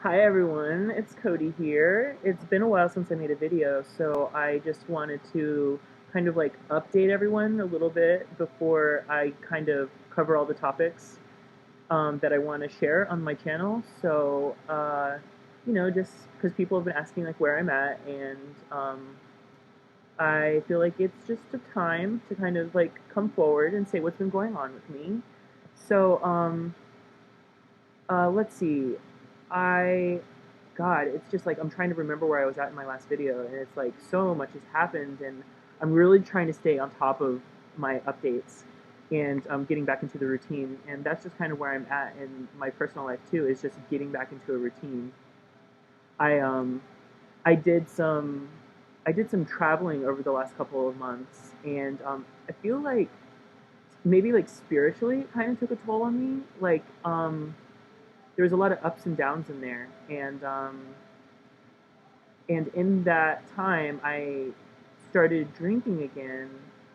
Hi everyone, it's Cody here. It's been a while since I made a video, so I just wanted to kind of like update everyone a little bit before I kind of cover all the topics that I want to share on my channel. So, just because people have been asking like where I'm at, and I feel like it's just a time to kind of like come forward and say what's been going on with me. So, let's see. I, God, it's just like I'm trying to remember where I was at in my last video, and it's like so much has happened, and I'm really trying to stay on top of my updates and getting back into the routine. And that's just kind of where I'm at in my personal life too, is just getting back into a routine. I um I did some I did some traveling over the last couple of months, and I feel like maybe like spiritually it kind of took a toll on me. Like there was a lot of ups and downs in there, and in that time I started drinking again.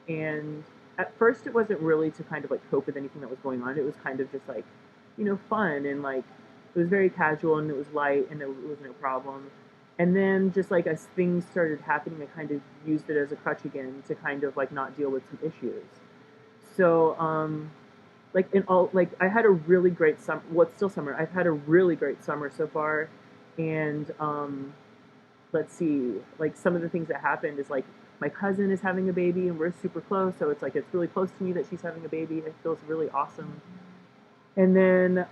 And at first it wasn't really to kind of like cope with anything that was going on. It was kind of just like, fun, and like it was very casual and it was light and it was no problem. And then just like as things started happening, I kind of used it as a crutch again to kind of like not deal with some issues. So like in all, like I had a really great summer. What's still summer? I've had a really great summer so far. And let's see, like some of the things that happened is like my cousin is having a baby and we're super close, so it's like it's really close to me that she's having a baby. It feels really awesome. And then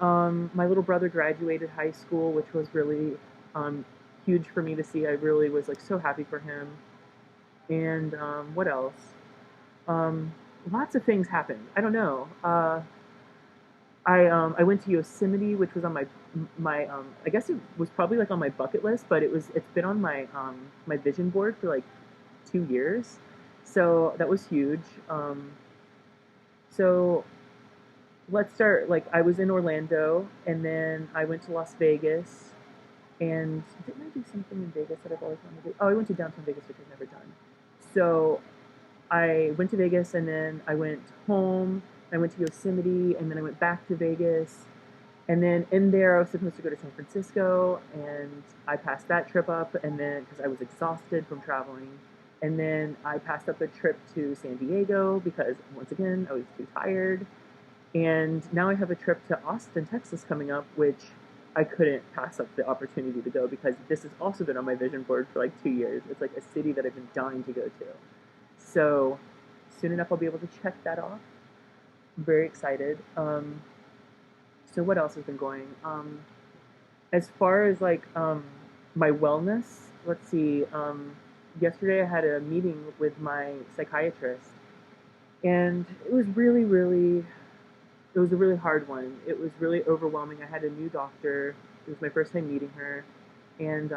my little brother graduated high school, which was really huge for me to see. I really was like so happy for him. And what else? Um, Lots of things happened. I don't know. I went to Yosemite, which was on my I guess it was probably like on my bucket list, but it's been on my vision board for like 2 years, so that was huge. So let's start. Like I was in Orlando, and then I went to Las Vegas, and didn't I do something in Vegas that I've always wanted to do? Oh, I went to downtown Vegas, which I've never done. So I went to Vegas, and then I went home. I went to Yosemite, and then I went back to Vegas. And then in there, I was supposed to go to San Francisco, and I passed that trip up, and then because I was exhausted from traveling. And then I passed up a trip to San Diego because, once again, I was too tired. And now I have a trip to Austin, Texas coming up, which I couldn't pass up the opportunity to go because this has also been on my vision board for like 2 years. It's like a city that I've been dying to go to. So soon enough, I'll be able to check that off. I'm very excited. So what else has been going? As far as like my wellness, let's see. Yesterday I had a meeting with my psychiatrist, and it was it was a really hard one. It was really overwhelming. I had a new doctor. It was my first time meeting her, and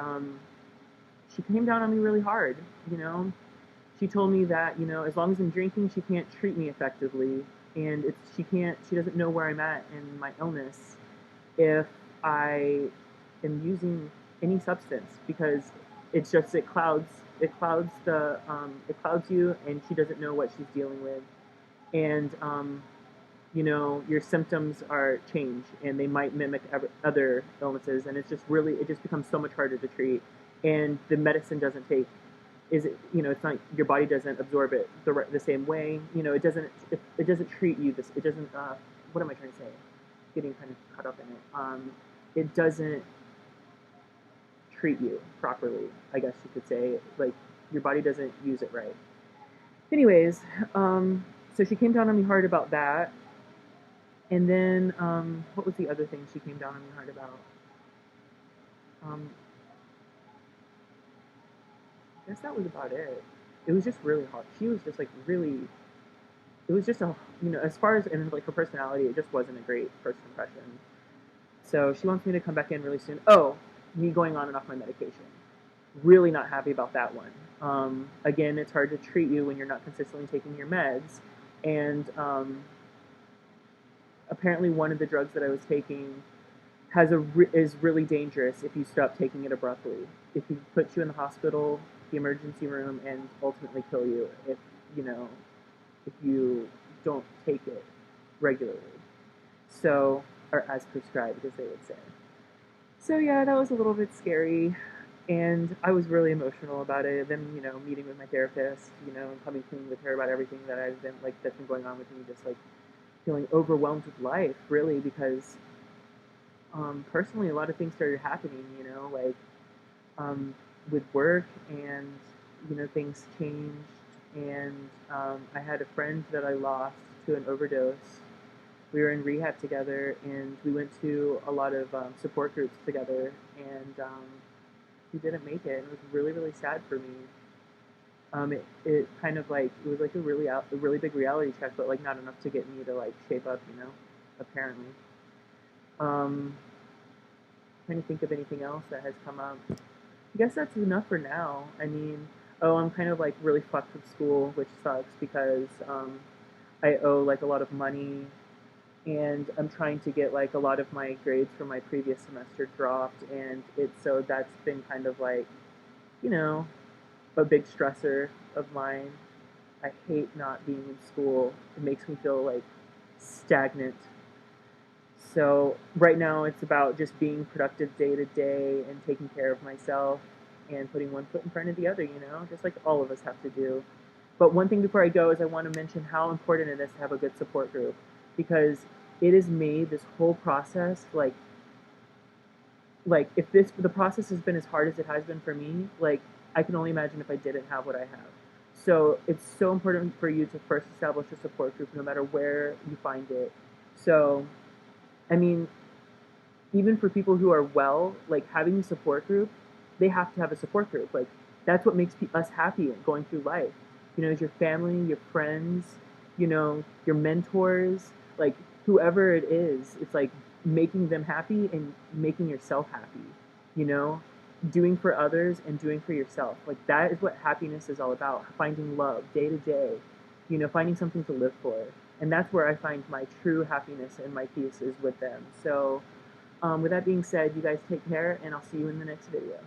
she came down on me really hard. You know, she told me that as long as I'm drinking, she can't treat me effectively, and she doesn't know where I'm at in my illness if I am using any substance, because it clouds you, and she doesn't know what she's dealing with. And your symptoms are change, and they might mimic other illnesses, and it just becomes so much harder to treat. And the medicine doesn't take is it it's not, your body doesn't absorb it the same way. It doesn't treat you this it doesn't what am I trying to say, getting kind of caught up in it. It doesn't treat you properly, I guess you could say. Like, your body doesn't use it right. Anyways, so she came down on me hard about that. And then what was the other thing she came down on me hard about? um, I guess that was about it. It was just really hard. She was just like really, it was just as far as in like her personality, it just wasn't a great first impression. So she wants me to come back in really soon. Oh, me going on and off my medication. Really not happy about that one. Again, it's hard to treat you when you're not consistently taking your meds. And apparently, one of the drugs that I was taking is really dangerous if you stop taking it abruptly. It could put you in the hospital, the emergency room, and ultimately kill you you know if you don't take it regularly. So, or as prescribed, as they would say. So yeah, that was a little bit scary, and I was really emotional about it. Then meeting with my therapist, and coming clean with her about everything that I've been like that's been going on with me, just like feeling overwhelmed with life, really, because personally, a lot of things started happening. Like um, with work, and things changed, and I had a friend that I lost to an overdose. We were in rehab together, and we went to a lot of support groups together, and he didn't make it. And it was really, really sad for me. It kind of like it was like a really big reality check, but like not enough to get me to like shape up, apparently. Um, Trying to think of anything else that has come up. I guess that's enough for now. I mean, oh, I'm kind of like really fucked with school, which sucks because I owe like a lot of money, and I'm trying to get like a lot of my grades from my previous semester dropped, and it's so that's been kind of like you know a big stressor of mine. I hate not being in school. It makes me feel like stagnant. So right now it's about just being productive day to day and taking care of myself and putting one foot in front of the other, just like all of us have to do. But one thing before I go is I want to mention how important it is to have a good support group, because it has made this whole process like if this the process has been as hard as it has been for me, like I can only imagine if I didn't have what I have. So it's so important for you to first establish a support group no matter where you find it. So I mean, even for people who are well, like having a support group, they have to have a support group. Like that's what makes us happy going through life. Is your family, your friends, your mentors, like whoever it is. It's like making them happy and making yourself happy. You know, doing for others and doing for yourself. Like that is what happiness is all about. Finding love day to day. Finding something to live for. And that's where I find my true happiness and my peace is with them. So with that being said, you guys take care, and I'll see you in the next video.